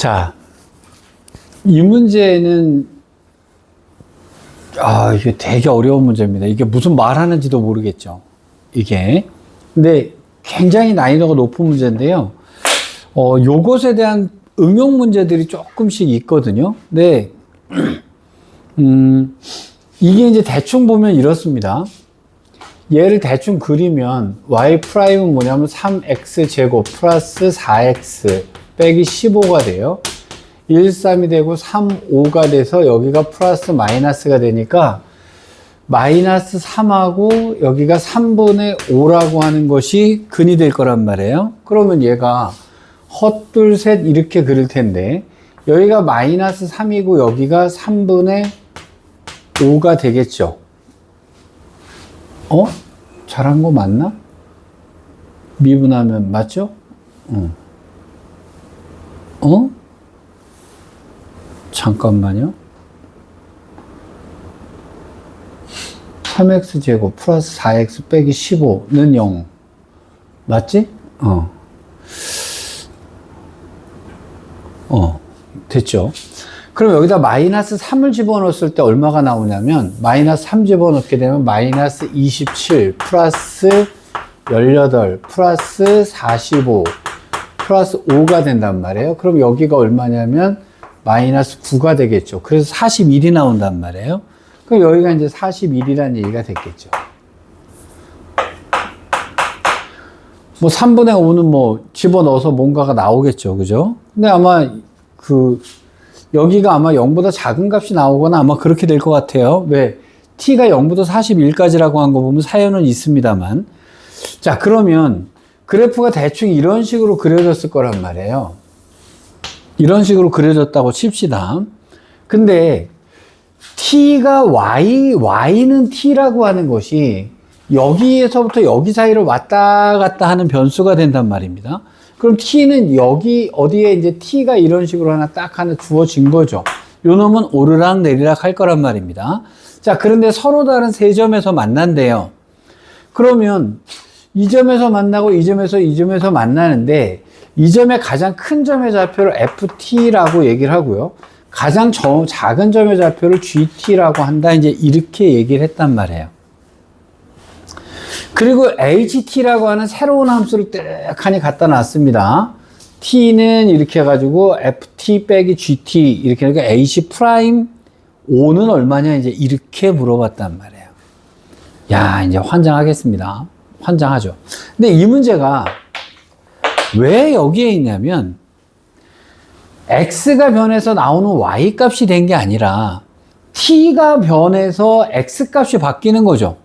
자, 이 문제는, 이게 되게 어려운 문제입니다. 이게 무슨 말 하는지도 모르겠죠. 이게. 근데 굉장히 난이도가 높은 문제인데요. 요것에 대한 응용 문제들이 조금씩 있거든요. 근데, 이게 이제 대충 보면 이렇습니다. 얘를 대충 그리면 y 프라임은 뭐냐면 3x 제곱 플러스 4x 빼기 15가 돼요. 1, 3이 되고 3, 5가 돼서 여기가 플러스 마이너스가 되니까 마이너스 3하고 여기가 3분의 5라고 하는 것이 근이 될 거란 말이에요. 그러면 얘가 헛둘 셋 이렇게 그릴 텐데 여기가 마이너스 3이고 여기가 3분의 5가 되겠죠. 잘한 거 맞나? 미분하면 맞죠? 잠깐만요. 3x 제곱 플러스 4x 빼기 15는 0. 맞지? 됐죠? 그럼 여기다 마이너스 3을 집어넣었을 때 얼마가 나오냐면 마이너스 3 집어넣게 되면 마이너스 27 플러스 18 플러스 45 플러스 5가 된단 말이에요. 그럼 여기가 얼마냐면 마이너스 9가 되겠죠. 그래서 41이 나온단 말이에요. 그럼 여기가 이제 41이라는 얘기가 됐겠죠. 뭐 3분의 5는 뭐 집어넣어서 뭔가가 나오겠죠. 그죠? 근데 아마 여기가 아마 0보다 작은 값이 나오거나 아마 그렇게 될 것 같아요. 왜? t가 0부터 41까지라고 한 거 보면 사연은 있습니다만. 자, 그러면 그래프가 대충 이런 식으로 그려졌을 거란 말이에요. 이런 식으로 그려졌다고 칩시다. 근데 t가 y는 t라고 하는 것이 여기에서부터 여기 사이를 왔다 갔다 하는 변수가 된단 말입니다. 그럼 t는 여기 어디에 이제 t가 이런 식으로 하나 주어진 거죠. 요 놈은 오르락 내리락 할 거란 말입니다. 자, 그런데 서로 다른 세 점에서 만난대요. 그러면 이 점에서 만나고 이 점에서 만나는데 이 점의 가장 큰 점의 좌표를 ft라고 얘기를 하고요. 가장 작은 점의 좌표를 gt라고 한다. 이제 이렇게 얘기를 했단 말이에요. 그리고 ht라고 하는 새로운 함수를 뜩하니 갖다 놨습니다. t는 이렇게 해가지고 ft 빼기 gt 이렇게 하니까 h 프라임 5는 얼마냐 이제 이렇게 물어봤단 말이에요. 야, 이제 환장하겠습니다. 환장하죠. 근데 이 문제가 왜 여기에 있냐면 x가 변해서 나오는 y 값이 된 게 아니라 t가 변해서 x 값이 바뀌는 거죠.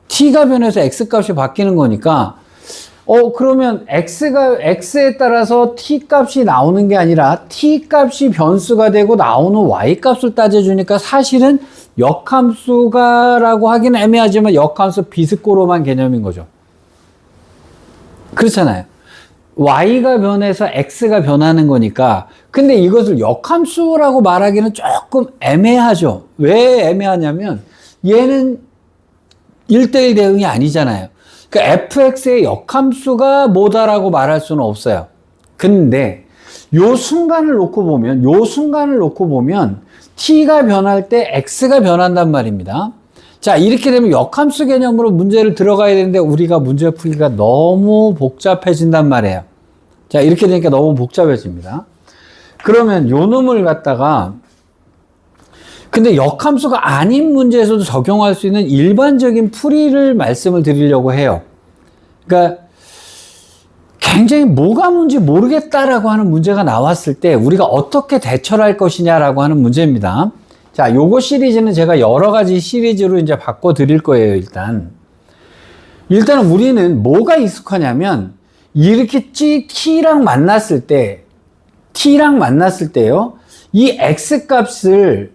t가 변해서 x 값이 바뀌는 거니까 그러면 x에 따라서 t 값이 나오는 게 아니라 t 값이 변수가 되고 나오는 y 값을 따져주니까 사실은 역함수가라고 하기는 애매하지만 역함수 비스꼬로만 개념인 거죠. 그렇잖아요. y가 변해서 x가 변하는 거니까. 근데 이것을 역함수라고 말하기는 조금 애매하죠. 왜 애매하냐면 얘는 1대1 대응이 아니잖아요. 그러니까 fx의 역함수가 뭐다라고 말할 수는 없어요. 근데 요 순간을 놓고 보면 t가 변할 때 x가 변한단 말입니다. 자, 이렇게 되면 역함수 개념으로 문제를 들어가야 되는데 우리가 문제 풀기가 너무 복잡해진단 말이에요. 자, 이렇게 되니까 너무 복잡해집니다. 그러면 요 놈을 갖다가 근데 역함수가 아닌 문제에서도 적용할 수 있는 일반적인 풀이를 말씀을 드리려고 해요. 그러니까 굉장히 뭐가 뭔지 모르겠다라고 하는 문제가 나왔을 때 우리가 어떻게 대처를 할 것이냐라고 하는 문제입니다. 자, 요거 시리즈는 제가 여러 가지 시리즈로 이제 바꿔 드릴 거예요, 일단. 일단은 우리는 뭐가 익숙하냐면 이렇게 t랑 만났을 때요. 이 x 값을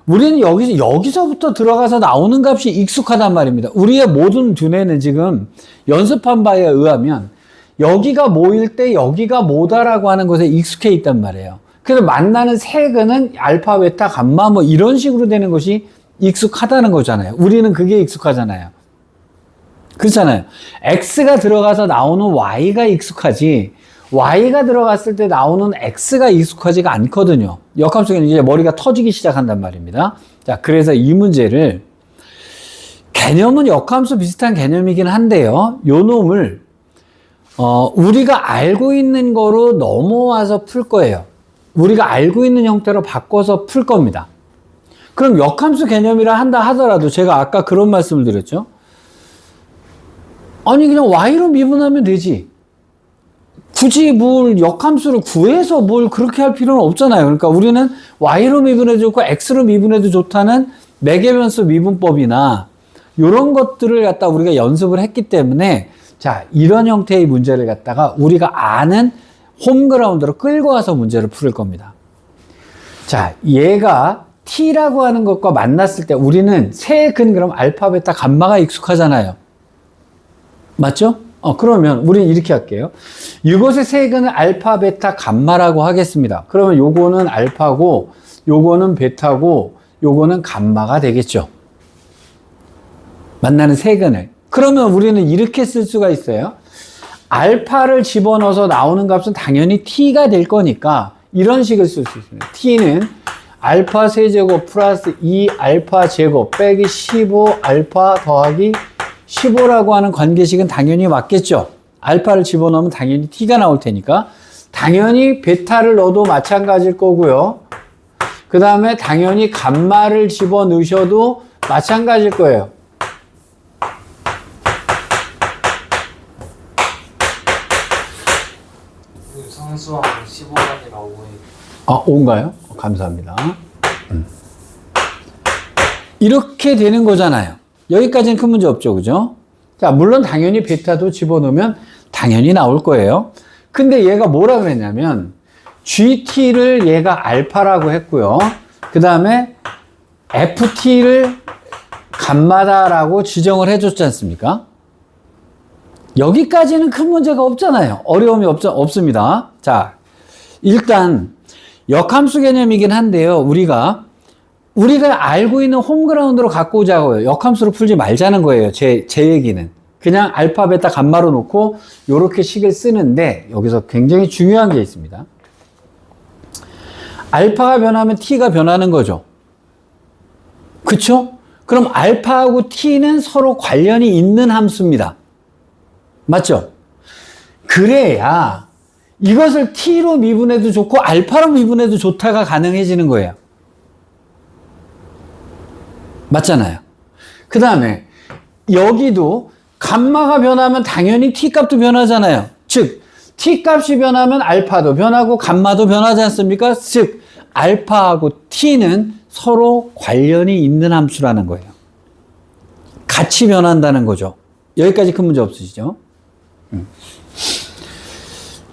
우리는 여기서부터 들어가서 나오는 값이 익숙하단 말입니다. 우리의 모든 두뇌는 지금 연습한 바에 의하면 여기가 뭐일 때 여기가 뭐다라고 하는 것에 익숙해 있단 말이에요. 그래서 만나는 세근은 알파, 베타, 감마 뭐 이런 식으로 되는 것이 익숙하다는 거잖아요. 우리는 그게 익숙하잖아요. 그렇잖아요. x가 들어가서 나오는 y가 익숙하지 y가 들어갔을 때 나오는 x가 익숙하지가 않거든요. 역함수는 이제 머리가 터지기 시작한단 말입니다. 자, 그래서 이 문제를 개념은 역함수 비슷한 개념이긴 한데요. 요 놈을 우리가 알고 있는 거로 넘어와서 풀 거예요. 우리가 알고 있는 형태로 바꿔서 풀 겁니다. 그럼 역함수 개념이라 한다 하더라도 제가 아까 그런 말씀을 드렸죠. 아니 그냥 y로 미분하면 되지. 굳이 뭘 역함수를 구해서 뭘 그렇게 할 필요는 없잖아요. 그러니까 우리는 y로 미분해도 좋고 x로 미분해도 좋다는 매개변수 미분법이나 이런 것들을 갖다 우리가 연습을 했기 때문에 자, 이런 형태의 문제를 갖다가 우리가 아는 홈그라운드로 끌고 와서 문제를 풀 겁니다. 자, 얘가 t라고 하는 것과 만났을 때 우리는 세근 그럼 알파, 베타, 감마가 익숙하잖아요. 맞죠? 그러면 우리는 이렇게 할게요. 이것의 세근은 알파, 베타, 감마라고 하겠습니다. 그러면 요거는 알파고, 요거는 베타고, 요거는 감마가 되겠죠. 만나는 세근을. 그러면 우리는 이렇게 쓸 수가 있어요. 알파를 집어넣어서 나오는 값은 당연히 t가 될 거니까 이런 식을 쓸 수 있습니다. t는 알파 세제곱 플러스 2 알파 제곱 빼기 15 알파 더하기 15라고 하는 관계식은 당연히 맞겠죠. 알파를 집어넣으면 당연히 t가 나올 테니까 당연히 베타를 넣어도 마찬가지일 거고요. 그 다음에 당연히 감마를 집어넣으셔도 마찬가지일 거예요. 상수항 15가지가 5에 5인가요? 감사합니다. 이렇게 되는 거잖아요. 여기까지는 큰 문제 없죠, 그죠? 자, 물론 당연히 베타도 집어넣으면 당연히 나올 거예요. 근데 얘가 뭐라 그랬냐면 GT를 얘가 알파라고 했고요. 그 다음에 FT를 감마다라고 지정을 해줬지 않습니까? 여기까지는 큰 문제가 없잖아요. 어려움이 없습니다. 자, 일단 역함수 개념이긴 한데요. 우리가 알고 있는 홈그라운드로 갖고 오자고요. 역함수로 풀지 말자는 거예요. 제 얘기는. 그냥 알파, 베타, 감마로 놓고 요렇게 식을 쓰는데 여기서 굉장히 중요한 게 있습니다. 알파가 변하면 t가 변하는 거죠. 그쵸? 그럼 알파하고 t는 서로 관련이 있는 함수입니다. 맞죠? 그래야 이것을 t로 미분해도 좋고 알파로 미분해도 좋다가 가능해지는 거예요. 맞잖아요. 그 다음에 여기도 감마가 변하면 당연히 t 값도 변하잖아요. 즉 t 값이 변하면 알파도 변하고 감마도 변하지 않습니까? 즉 알파하고 t는 서로 관련이 있는 함수라는 거예요. 같이 변한다는 거죠. 여기까지 큰 문제 없으시죠?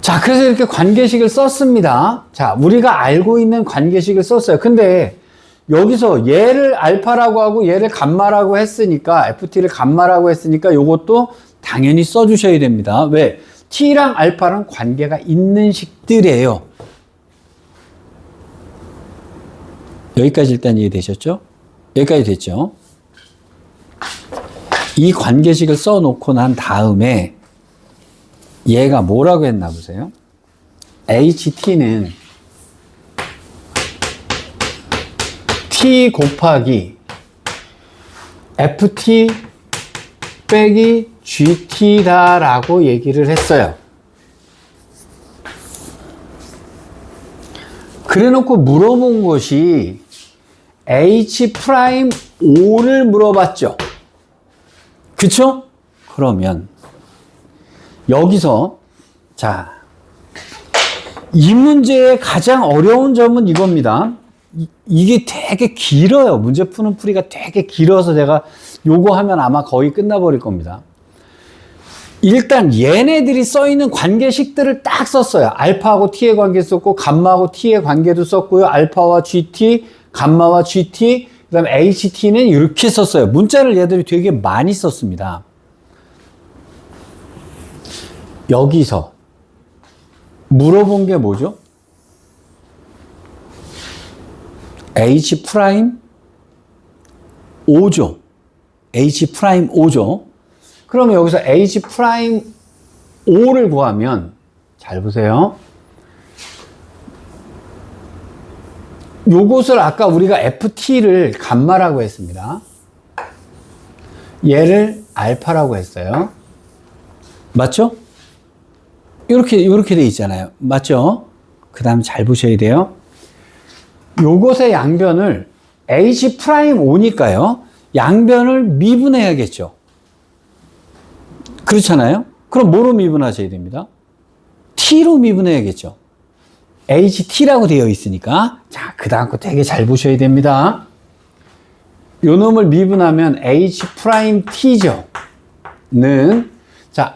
자, 그래서 이렇게 관계식을 썼습니다. 자, 우리가 알고 있는 관계식을 썼어요. 근데 여기서 얘를 알파라고 하고 얘를 감마라고 했으니까 FT를 감마라고 했으니까 요것도 당연히 써주셔야 됩니다. 왜? T랑 알파랑 관계가 있는 식들이에요. 여기까지 일단 이해되셨죠? 여기까지 됐죠? 이 관계식을 써놓고 난 다음에 얘가 뭐라고 했나 보세요. HT는 T 곱하기 FT 빼기 GT다라고 얘기를 했어요. 그래 놓고 물어본 것이 H'O를 물어봤죠. 그쵸? 그러면 여기서 자, 이 문제의 가장 어려운 점은 이겁니다. 이게 되게 길어요. 문제 푸는 풀이가 되게 길어서 제가 요거 하면 아마 거의 끝나버릴 겁니다. 일단 얘네들이 써있는 관계식들을 딱 썼어요. 알파하고 t의 관계 썼고 감마하고 t의 관계도 썼고요. 알파와 GT, 감마와 GT, 그 다음에 HT는 이렇게 썼어요. 문자를 얘들이 되게 많이 썼습니다. 여기서 물어본 게 뭐죠? H'O죠. H'O죠. 그러면 여기서 H'O를 구하면 잘 보세요. 요것을 아까 우리가 FT를 감마라고 했습니다. 얘를 알파라고 했어요. 맞죠? 이렇게 돼 있잖아요. 맞죠? 그 다음에 잘 보셔야 돼요. 요것의 양변을 H'5니까요. 양변을 미분해야겠죠. 그렇잖아요? 그럼 뭐로 미분하셔야 됩니다? T로 미분해야겠죠. HT라고 되어 있으니까. 자, 그 다음 거 되게 잘 보셔야 됩니다. 요 놈을 미분하면 H'T죠. 자,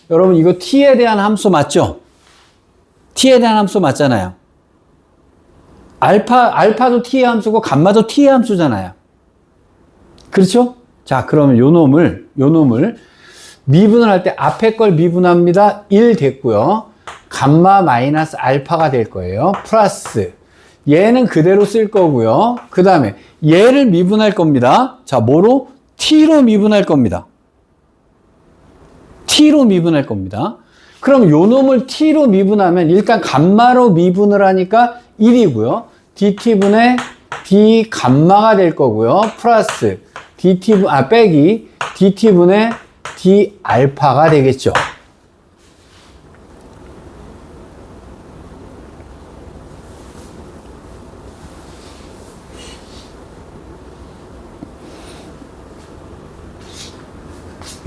여러분 이거 T에 대한 함수 맞죠? T에 대한 함수 맞잖아요. 알파도 T의 함수고 감마도 T의 함수잖아요. 그렇죠? 자, 그러면 요 놈을 미분을 할 때 앞에 걸 미분합니다. 1 됐고요. 감마 마이너스 알파가 될 거예요. 플러스 얘는 그대로 쓸 거고요. 그 다음에 얘를 미분할 겁니다. 자, 뭐로? T로 미분할 겁니다. T로 미분할 겁니다. 그럼 요 놈을 T로 미분하면 일단 감마로 미분을 하니까 1이고요. DT분의 D 감마가 될 거고요. 플러스 빼기 DT분의 D 알파가 되겠죠.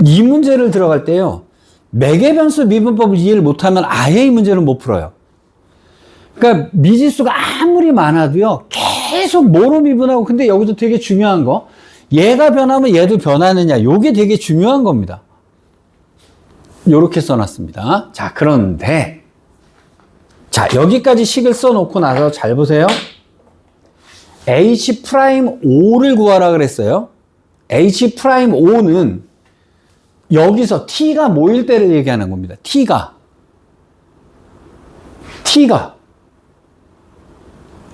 이 문제를 들어갈 때요, 매개변수 미분법을 이해를 못하면 아예 이 문제는 못 풀어요. 그러니까 미지수가 아무리 많아도요, 계속 뭐로 미분하고, 근데 여기서 되게 중요한 거, 얘가 변하면 얘도 변하느냐, 요게 되게 중요한 겁니다. 요렇게 써놨습니다. 자, 그런데 자, 여기까지 식을 써놓고 나서 잘 보세요. H'O를 구하라 그랬어요. H'O는 여기서 T가 뭐일 때를 얘기하는 겁니다. T가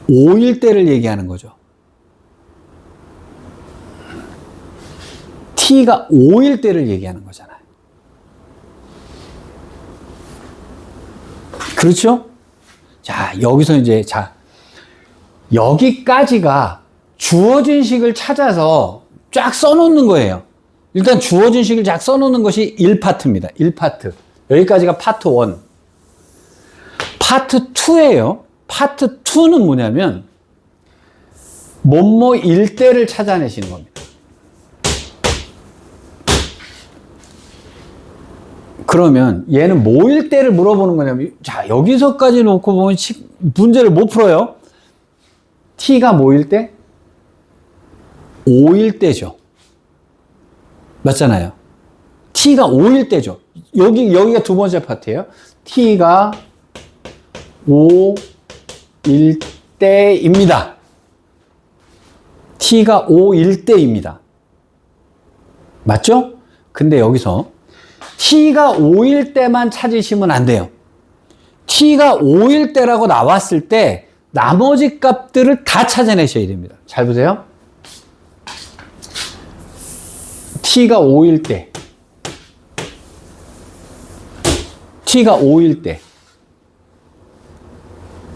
5일 때를 얘기하는 거죠. T가 5일 때를 얘기하는 거잖아요. 그렇죠? 자, 여기서 이제, 여기까지가 주어진 식을 찾아서 쫙 써놓는 거예요. 일단 주어진 식을 쫙 써놓는 것이 1파트입니다. 1파트. 여기까지가 파트 1. 파트 2예요. 파트 2는 뭐냐면, 뭐뭐 일대를 찾아내시는 겁니다. 그러면 얘는 뭐일 때를 물어보는 거냐면, 자, 여기서까지 놓고 보면 문제를 못 풀어요. T가 뭐일 때? 5일 때죠. 맞잖아요. T가 5일 때죠. 여기가 두 번째 파트예요. T가 5일 때입니다. T가 5일 때입니다. 맞죠? 근데 여기서 T가 5일 때만 찾으시면 안 돼요. T가 5일 때라고 나왔을 때 나머지 값들을 다 찾아내셔야 됩니다. 잘 보세요. T가 5일 때. T가 5일 때.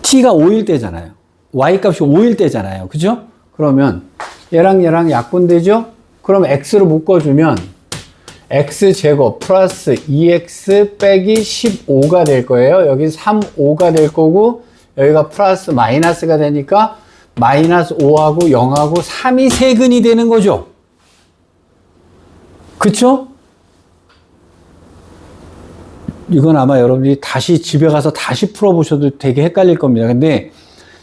T가 5일 때잖아요. Y값이 5일 때잖아요. 그죠? 그러면 얘랑 약분되죠? 그럼 X로 묶어주면 X제곱 플러스 2X 빼기 15가 될 거예요. 여기 3,5가 될 거고, 여기가 플러스 마이너스가 되니까 마이너스 5하고 0하고 3이 세근이 되는 거죠. 그쵸? 이건 아마 여러분들이 다시 집에 가서 다시 풀어보셔도 되게 헷갈릴 겁니다. 근데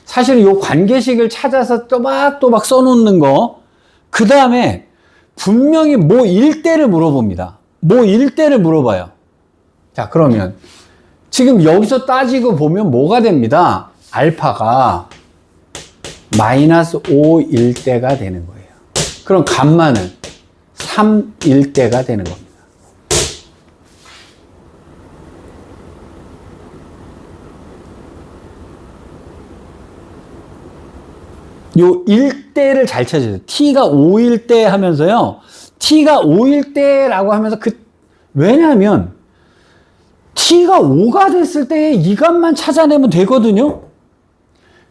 사실은 이 관계식을 찾아서 또박또박 써놓는 거, 그 다음에 분명히 뭐 일대를 물어봅니다. 뭐 일대를 물어봐요. 자, 그러면 지금 여기서 따지고 보면 뭐가 됩니다. 알파가 마이너스 5일대가 되는 거예요. 그럼 감마는 3일대가 되는 겁니다. 요 1대를 잘 찾으세요. T가 5일대 하면서요. T가 5일대라고 하면서 왜냐하면 t가 5가 됐을 때 이 값만 찾아내면 되거든요.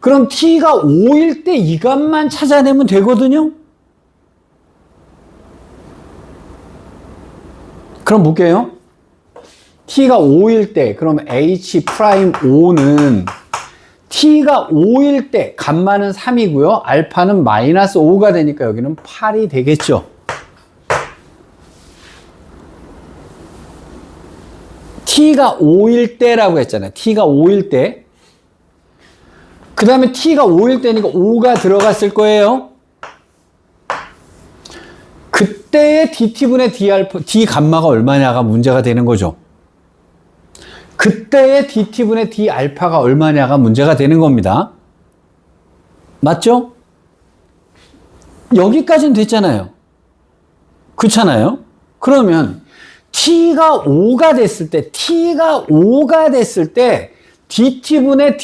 그럼 t가 5일 때 이 값만 찾아내면 되거든요. 그럼 볼게요. t가 5일 때, 그럼 h'5는 t가 5일 때 감마는 3이고요. 알파는 마이너스 5가 되니까 여기는 8이 되겠죠. t가 5일 때라고 했잖아요. t가 5일 때. 그 다음에 t가 5일 때니까 5가 들어갔을 거예요. 그때의 dt분의 d알파, d 감마가 얼마냐가 문제가 되는 거죠. 그때의 dt분의 d알파가 얼마냐가 문제가 되는 겁니다. 맞죠? 여기까지는 됐잖아요. 그렇잖아요? 그러면 t가 5가 됐을 때, dt분의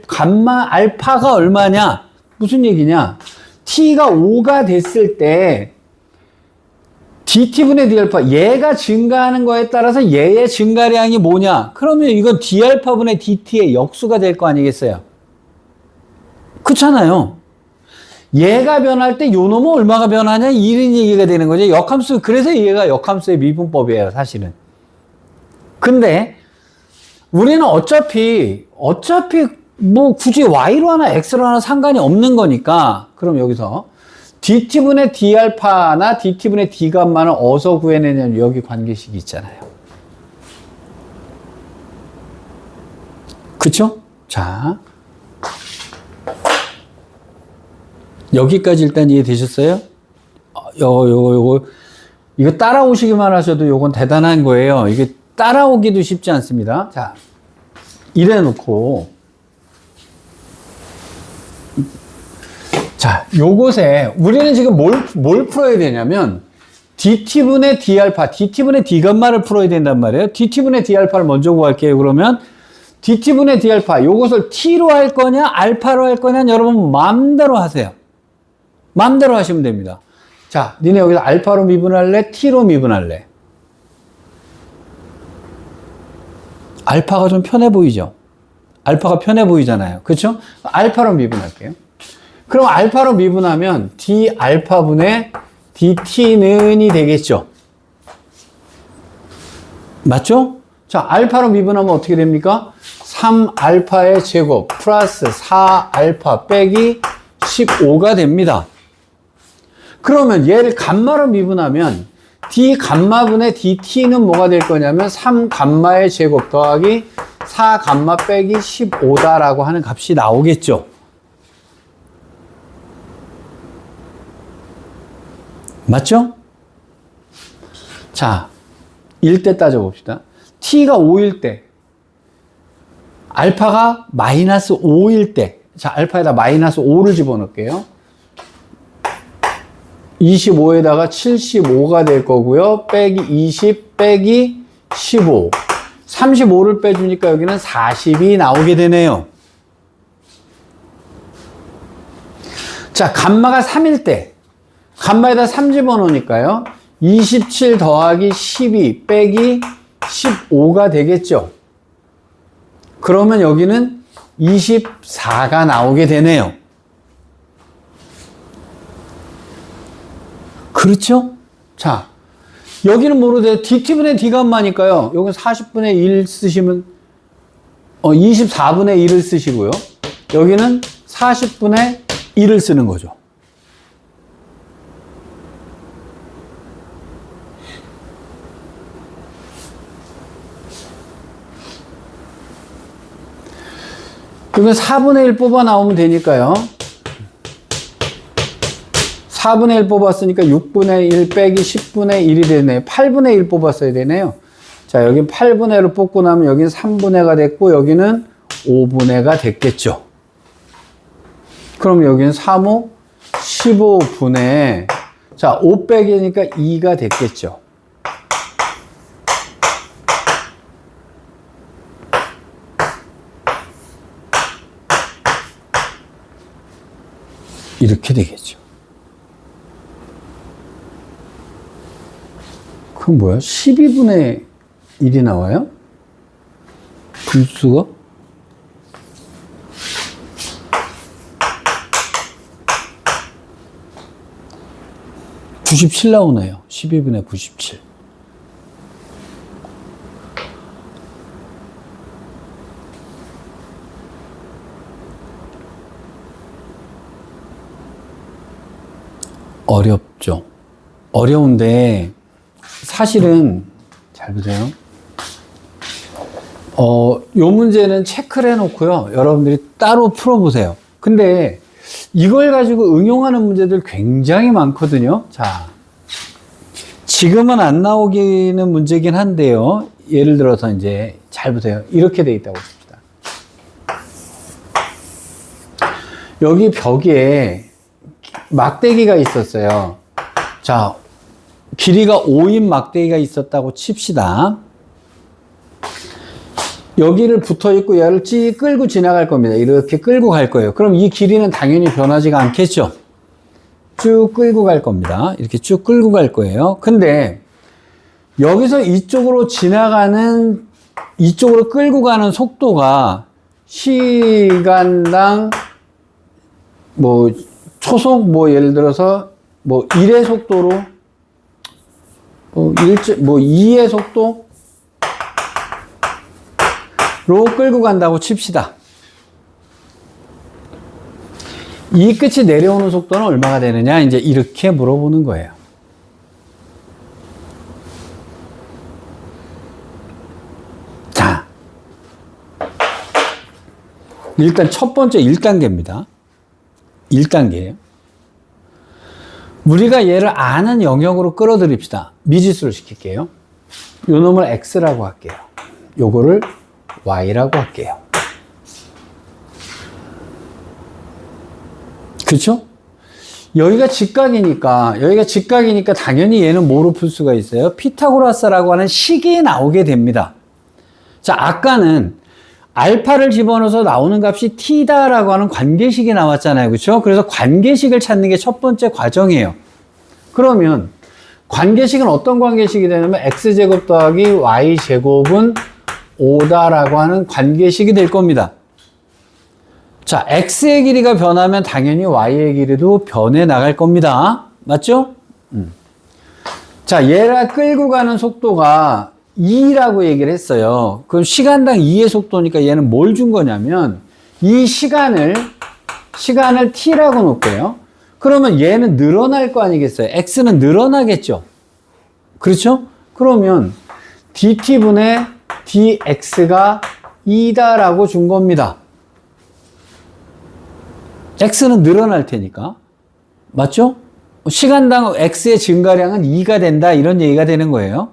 감마 알파가 얼마냐? 무슨 얘기냐? t가 5가 됐을 때 dt분의 d알파, 얘가 증가하는 거에 따라서 얘의 증가량이 뭐냐? 그러면 이건 d알파분의 dt의 역수가 될 거 아니겠어요? 그렇잖아요. 얘가 변할 때 요 놈은 얼마가 변하냐? 이런 얘기가 되는 거죠. 역함수, 그래서 얘가 역함수의 미분법이에요, 사실은. 근데 우리는 어차피 뭐 굳이 y로 하나 x로 하나 상관이 없는 거니까, 그럼 여기서 dt분의 d알파나 dt분의 d감마는 어디서 구해내냐면 여기 관계식이 있잖아요. 그쵸? 자, 여기까지 일단 이해되셨어요? 이거 따라오시기만 하셔도 요건 대단한 거예요. 이게 따라오기도 쉽지 않습니다. 자, 이래 놓고 자, 요것에 우리는 지금 뭘 풀어야 되냐면 dt분의 d알파, dt분의 d감마를 풀어야 된단 말이에요. dt분의 d알파를 먼저 구할게요. 그러면 dt분의 d알파, 요것을 t로 할 거냐 알파로 할 거냐 여러분 마음대로 하세요. 마음대로 하시면 됩니다. 자, 니네 여기서 알파로 미분할래? t로 미분할래? 알파가 좀 편해 보이죠? 알파가 편해 보이잖아요. 그렇죠? 알파로 미분할게요. 그럼 알파로 미분하면 d알파분의 dt는이 되겠죠. 맞죠? 자, 알파로 미분하면 어떻게 됩니까? 3알파의 제곱 플러스 4알파 빼기 15가 됩니다. 그러면 얘를 감마로 미분하면 d감마분의 dt는 뭐가 될 거냐면 3감마의 제곱 더하기 4감마 빼기 15다라고 하는 값이 나오겠죠. 맞죠? 자, 1대 따져봅시다. t가 5일 때, 알파가 마이너스 5일 때, 자, 알파에다 마이너스 5를 집어넣을게요. 25에다가 75가 될 거고요. 빼기 20 빼기 15. 35를 빼주니까 여기는 40이 나오게 되네요. 자, 감마가 3일 때, 감마에다 3 집어넣으니까요. 27 더하기 12 빼기 15가 되겠죠. 그러면 여기는 24가 나오게 되네요. 그렇죠? 자, 여기는 모르되 dt분의 d감마니까요. 여기는 40분의 1 쓰시면 24분의 1을 쓰시고요. 여기는 40분의 1을 쓰는 거죠. 그러면 4분의 1 뽑아 나오면 되니까요. 4분의 1 뽑았으니까 6분의 1 빼기 10분의 1이 되네요. 8분의 1 뽑았어야 되네요. 자, 여긴 8분의 1을 뽑고 나면 여긴 3분의 1가 됐고 여기는 5분의 1가 됐겠죠. 그럼 여기는 3호 15분의 자, 5 빼기니까 2가 됐겠죠. 이렇게 되겠죠. 그럼 뭐야? 12분의 1이 나와요? 분수가? (97) 나오네요. 12분의 97. 어렵죠. 어려운데 사실은 잘 보세요. 요 문제는 체크를 해놓고요. 여러분들이 따로 풀어보세요. 근데 이걸 가지고 응용하는 문제들 굉장히 많거든요. 자, 지금은 안 나오기는 문제긴 한데요. 예를 들어서 이제 잘 보세요. 이렇게 돼 있다고 봅시다. 여기 벽에 막대기가 있었어요. 자, 길이가 5인 막대기가 있었다고 칩시다. 여기를 붙어 있고 얘를 찌 끌고 지나갈 겁니다. 이렇게 끌고 갈 거예요. 그럼 이 길이는 당연히 변하지가 않겠죠. 쭉 끌고 갈 겁니다. 이렇게 쭉 끌고 갈 거예요. 근데 여기서 이쪽으로 끌고 가는 속도가 시간당 초속 예를 들어서 1의 속도로 2의 속도로 끌고 간다고 칩시다. 이 끝이 내려오는 속도는 얼마가 되느냐? 이제 이렇게 물어보는 거예요. 자, 일단 첫 번째 1단계입니다. 1단계예요. 우리가 얘를 아는 영역으로 끌어들입시다. 미지수를 시킬게요. 요 놈을 x라고 할게요. 요거를 y라고 할게요. 그렇죠? 여기가 직각이니까 당연히 얘는 뭐로 풀 수가 있어요? 피타고라스라고 하는 식이 나오게 됩니다. 자, 아까는 알파를 집어넣어서 나오는 값이 t다라고 하는 관계식이 나왔잖아요. 그렇죠? 그래서 관계식을 찾는 게 첫 번째 과정이에요. 그러면 관계식은 어떤 관계식이 되냐면 x제곱 더하기 y제곱은 5다라고 하는 관계식이 될 겁니다. 자, x의 길이가 변하면 당연히 y의 길이도 변해 나갈 겁니다. 맞죠? 자, 얘가 끌고 가는 속도가 2라고 얘기를 했어요. 그럼 시간당 2의 속도니까 얘는 뭘 준 거냐면 이 시간을 t라고 놓을게요. 그러면 얘는 늘어날 거 아니겠어요? x는 늘어나겠죠? 그렇죠? 그러면 dt분의 dx가 2다라고 준 겁니다. x는 늘어날 테니까. 맞죠? 시간당 x의 증가량은 2가 된다. 이런 얘기가 되는 거예요.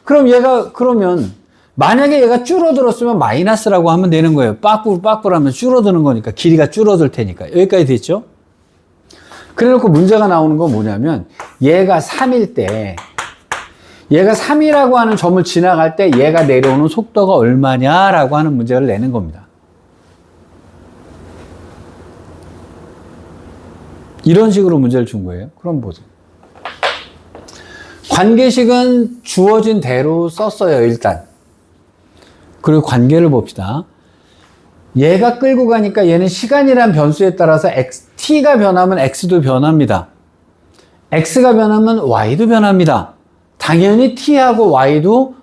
그러면 만약에 얘가 줄어들었으면 마이너스라고 하면 되는 거예요. 빠꾸를 하면 줄어드는 거니까. 길이가 줄어들 테니까. 여기까지 됐죠? 그래 놓고 문제가 나오는 건 뭐냐면 얘가 3이라고 하는 점을 지나갈 때 얘가 내려오는 속도가 얼마냐라고 하는 문제를 내는 겁니다. 이런 식으로 문제를 준 거예요. 그럼 보세요. 관계식은 주어진 대로 썼어요, 일단. 그리고 관계를 봅시다. 얘가 끌고 가니까 얘는 시간이란 변수에 따라서 t가 변하면 x도 변합니다. x가 변하면 y도 변합니다. 당연히 t하고 y도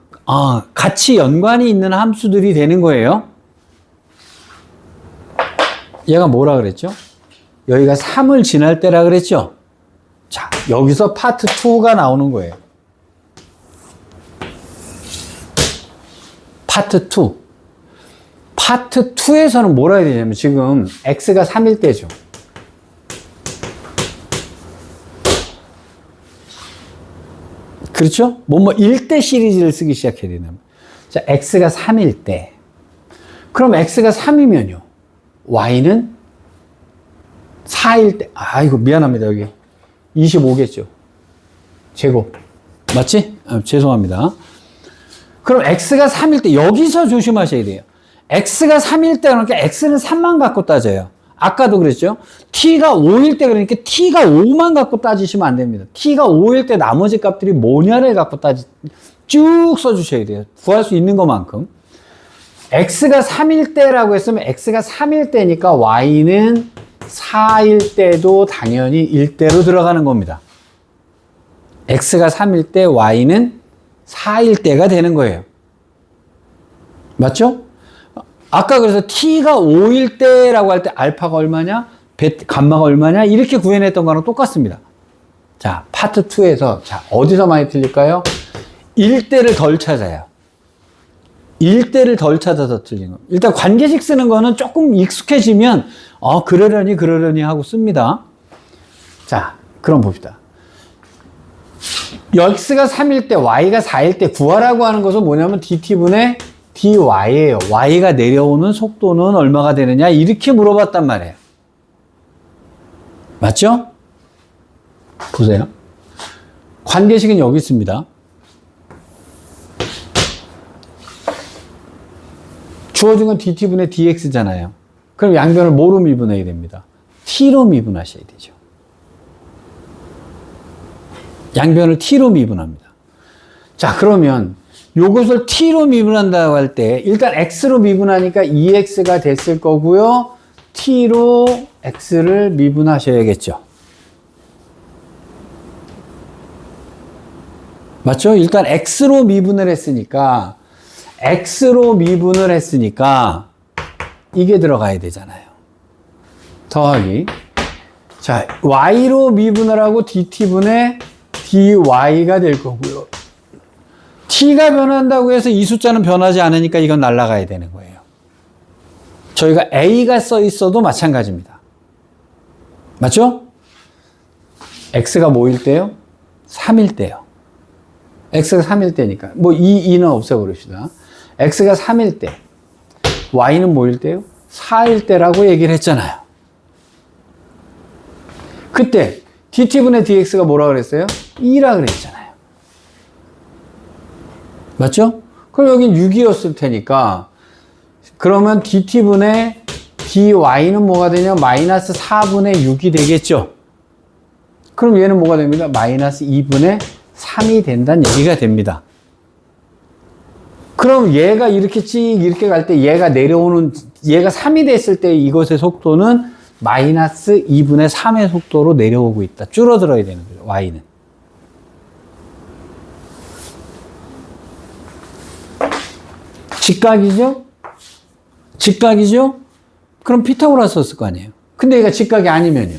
같이 연관이 있는 함수들이 되는 거예요. 얘가 뭐라 그랬죠? 여기가 3을 지날 때라 그랬죠? 자, 여기서 파트 2가 나오는 거예요. 파트 2. 파트 2에서는 뭐라 해야 되냐면 지금 x가 3일 때죠. 그렇죠? 1대 시리즈를 쓰기 시작해야 되는. 자, x가 3일 때. 그럼 x가 3이면요. y는 4일 때. 이거 미안합니다. 여기 25겠죠. 제곱. 맞지? 죄송합니다. 그럼 x가 3일 때 여기서 조심하셔야 돼요. x가 3일 때 그러니까 x는 3만 갖고 따져요. 아까도 그랬죠? t가 5일 때 그러니까 t가 5만 갖고 따지시면 안 됩니다. t가 5일 때 나머지 값들이 뭐냐를 갖고 쭉 써주셔야 돼요. 구할 수 있는 것만큼. x가 3일 때라고 했으면 x가 3일 때니까 y는 4일 때도 당연히 1대로 들어가는 겁니다. x가 3일 때 y는 4일 때가 되는 거예요. 맞죠? 아까 그래서 t가 5일 때라고 할 때 알파가 얼마냐? 감마가 얼마냐? 이렇게 구해냈던 거랑 똑같습니다. 자, 파트 2에서 자, 어디서 많이 틀릴까요? 1대를 덜 찾아요. 1대를 덜 찾아서 틀린 거. 일단 관계식 쓰는 거는 조금 익숙해지면 그러려니 하고 씁니다. 자, 그럼 봅시다. x가 3일 때, y가 4일 때 구하라고 하는 것은 뭐냐면 dt분의 dy예요. y가 내려오는 속도는 얼마가 되느냐 이렇게 물어봤단 말이에요. 맞죠? 보세요. 관계식은 여기 있습니다. 주어진 건 dt분의 dx잖아요. 그럼 양변을 뭐로 미분해야 됩니다? t로 미분하셔야 되죠. 양변을 t로 미분합니다. 자, 그러면 요것을 t로 미분한다고 할 때 일단 x로 미분하니까 2x가 됐을 거고요. t로 x를 미분하셔야겠죠. 맞죠? 일단 x로 미분을 했으니까 이게 들어가야 되잖아요. 더하기. 자, y로 미분을 하고 dt분의 dy가 될 거고요. t가 변한다고 해서 이 숫자는 변하지 않으니까 이건 날아가야 되는 거예요. 저희가 a가 써 있어도 마찬가지입니다. 맞죠? x가 뭐일 때요? 3일 때요. x가 3일 때니까. 뭐, 2는 없애버립시다. x가 3일 때. y는 뭐일 때요? 4일 때라고 얘기를 했잖아요. 그때, dt분의 dx가 뭐라 그랬어요? 2라 그랬잖아요. 맞죠? 그럼 여긴 6이었을 테니까, 그러면 dt분의 dy는 뭐가 되냐? 마이너스 4분의 6이 되겠죠? 그럼 얘는 뭐가 됩니다? 마이너스 2분의 3이 된다는 얘기가 됩니다. 그럼 얘가 이렇게 이렇게 갈 때 얘가 3이 됐을 때 이것의 속도는 마이너스 2분의 3의 속도로 내려오고 있다. 줄어들어야 되는 거죠, y는. 직각이죠? 직각이죠? 그럼 피타고라스 썼을 거 아니에요. 근데 얘가 직각이 아니면요.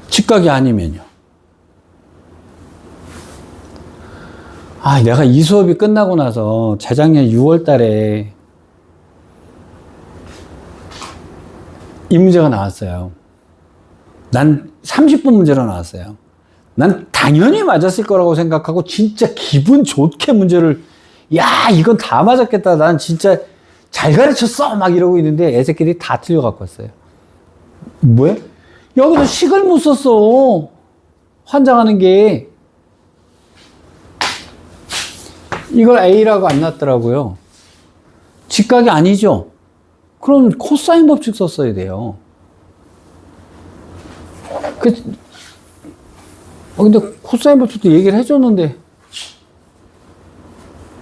직각이 아니면요. 내가 이 수업이 끝나고 나서 재작년 6월 달에 이 문제가 나왔어요. 난 30분 문제로 나왔어요. 난 당연히 맞았을 거라고 생각하고 진짜 기분 좋게 문제를 이건 다 맞았겠다. 난 진짜 잘 가르쳤어. 막 이러고 있는데 애새끼들이 다 틀려 갖고 왔어요. 뭐야? 여기서 식을 못 썼어. 환장하는 게. 이걸 A라고 안 났더라고요. 직각이 아니죠? 그럼 코사인 법칙 썼어야 돼요. 근데 코사인 법칙도 얘기를 해줬는데,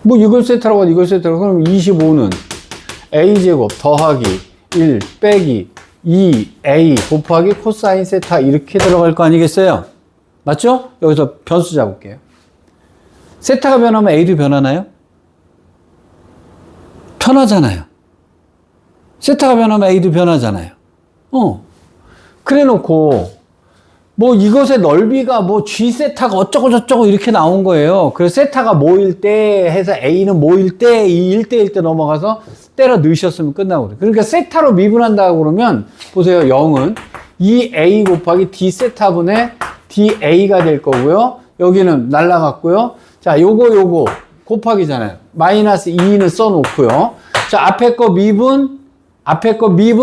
뭐 이걸 세트라고 하지, 이걸 세트라고. 그럼 25는 A제곱 더하기 1 빼기 2A 곱하기 코사인 세타 이렇게 들어갈 거 아니겠어요? 맞죠? 여기서 변수 잡을게요. 세타가 변하면 A도 변하나요? 변하잖아요. 세타가 변하면 A도 변하잖아요. 그래 놓고, 뭐 이것의 넓이가 뭐 G 세타가 어쩌고 저쩌고 이렇게 나온 거예요. 그래서 세타가 뭐일 때 해서 A는 뭐일 때, 1대일 때 넘어가서 때려 넣으셨으면 끝나고 그래요. 그러니까 세타로 미분한다고 그러면, 보세요. 0은 2A 곱하기 D 세타분의 DA가 될 거고요. 여기는 날라갔고요. 자, 요거 곱하기잖아요. 마이너스 2는 써놓고요. 자, 앞에 거 미분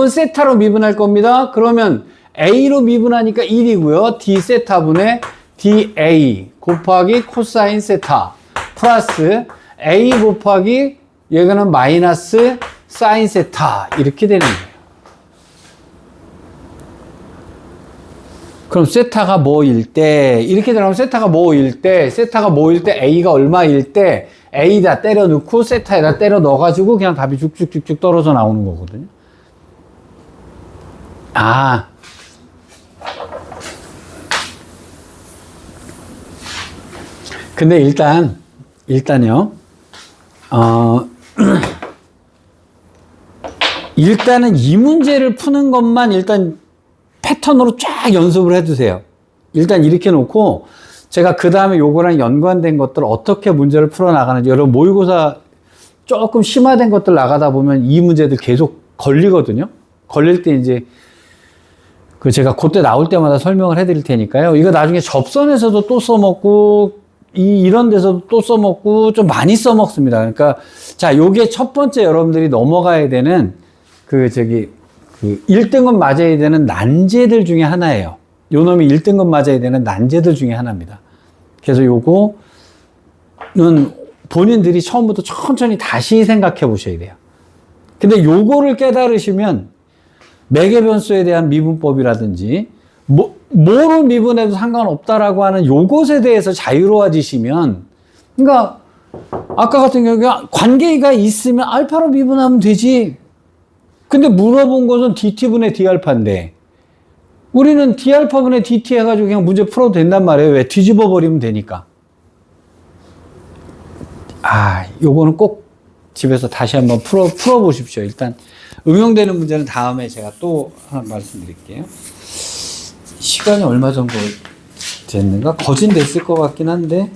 세타로 미분할 겁니다. 그러면 A로 미분하니까 1이고요. D 세타분의 DA 곱하기 코사인 세타 플러스 A 곱하기 얘가는 마이너스 사인 세타 이렇게 되는 거예요. 그럼 세타가 뭐일 때 이렇게 들어가면 세타가 뭐일 때 A가 얼마일 때 A다 때려 넣고 세타에다 때려 넣어가지고 그냥 답이 쭉쭉쭉쭉 떨어져 나오는 거거든요. 아. 근데 일단요. 일단은 이 문제를 푸는 것만 일단 패턴으로 쫙 연습을 해두세요. 일단 이렇게 놓고 제가 그 다음에 요거랑 연관된 것들 어떻게 문제를 풀어나가는지 여러분 모의고사 조금 심화된 것들 나가다 보면 이 문제들 계속 걸리거든요. 걸릴 때 이제 그 제가 그때 나올 때마다 설명을 해드릴 테니까요. 이거 나중에 접선에서도 또 써먹고 이런 데서도 또 써먹고 좀 많이 써먹습니다. 그러니까 자 요게 첫 번째 여러분들이 넘어가야 되는 그 1등급 맞아야 되는 난제들 중에 하나예요. 요 놈이 1등급 맞아야 되는 난제들 중에 하나입니다. 그래서 요거는 본인들이 처음부터 천천히 다시 생각해 보셔야 돼요. 근데 요거를 깨달으시면 매개변수에 대한 미분법이라든지 뭐로 미분해도 상관없다라고 하는 요것에 대해서 자유로워지시면 그러니까 아까 같은 경우에 관계가 있으면 알파로 미분하면 되지. 근데 물어본 것은 dt분의 d알파인데 우리는 d알파분의 dt 해가지고 그냥 문제 풀어도 된단 말이에요. 왜? 뒤집어 버리면 되니까. 요거는 꼭 집에서 다시 한번 풀어보십시오. 일단 응용되는 문제는 다음에 제가 또 하나 말씀드릴게요. 시간이 얼마 정도 됐는가? 거진됐을 것 같긴 한데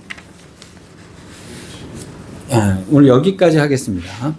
오늘 여기까지 하겠습니다.